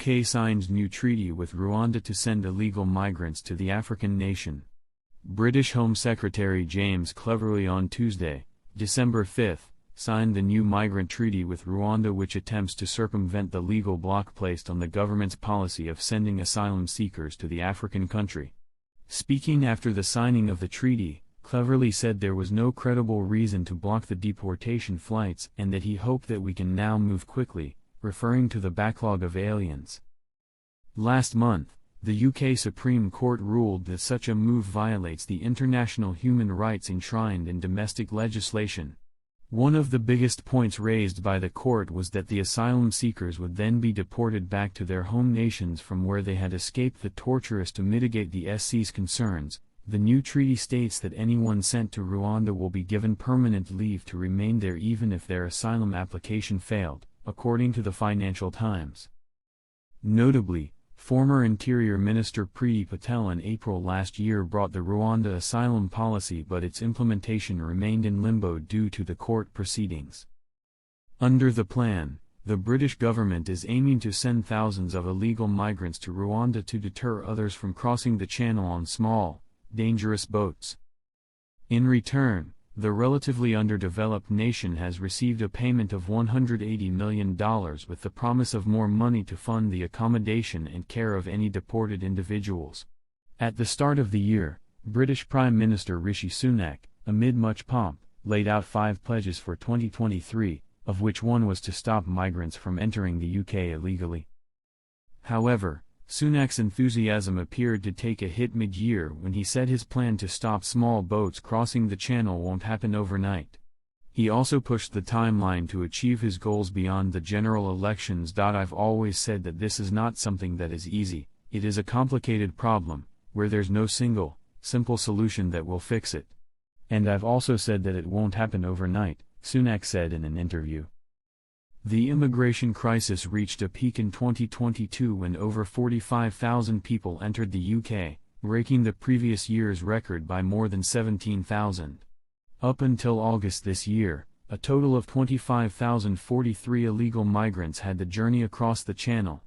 UK signs new treaty with Rwanda to send illegal migrants to the African nation. British Home Secretary James Cleverly on Tuesday, December 5, signed the new migrant treaty with Rwanda, which attempts to circumvent the legal block placed on the government's policy of sending asylum seekers to the African country. Speaking after the signing of the treaty, Cleverly said there was no credible reason to block the deportation flights and that he hoped that we can now move quickly, referring to the backlog of aliens. Last month, the UK Supreme Court ruled that such a move violates the international human rights enshrined in domestic legislation. One of the biggest points raised by the court was that the asylum seekers would then be deported back to their home nations from where they had escaped the torturers. To mitigate the SC's concerns, the new treaty states that anyone sent to Rwanda will be given permanent leave to remain there even if their asylum application failed, according to the Financial Times. Notably, former Interior Minister Priti Patel in April last year brought the Rwanda asylum policy, but its implementation remained in limbo due to the court proceedings. Under the plan, the British government is aiming to send thousands of illegal migrants to Rwanda to deter others from crossing the channel on small, dangerous boats. In return, the relatively underdeveloped nation has received a payment of $180 million with the promise of more money to fund the accommodation and care of any deported individuals. At the start of the year, British Prime Minister Rishi Sunak, amid much pomp, laid out 5 pledges for 2023, of which one was to stop migrants from entering the UK illegally. However, Sunak's enthusiasm appeared to take a hit mid-year when he said his plan to stop small boats crossing the channel won't happen overnight. He also pushed the timeline to achieve his goals beyond the general elections. I've always said that this is not something that is easy, it is a complicated problem, where there's no single, simple solution that will fix it. And I've also said that it won't happen overnight, Sunak said in an interview. The immigration crisis reached a peak in 2022 when over 45,000 people entered the UK, breaking the previous year's record by more than 17,000. Up until August this year, a total of 25,043 illegal migrants had the journey across the channel,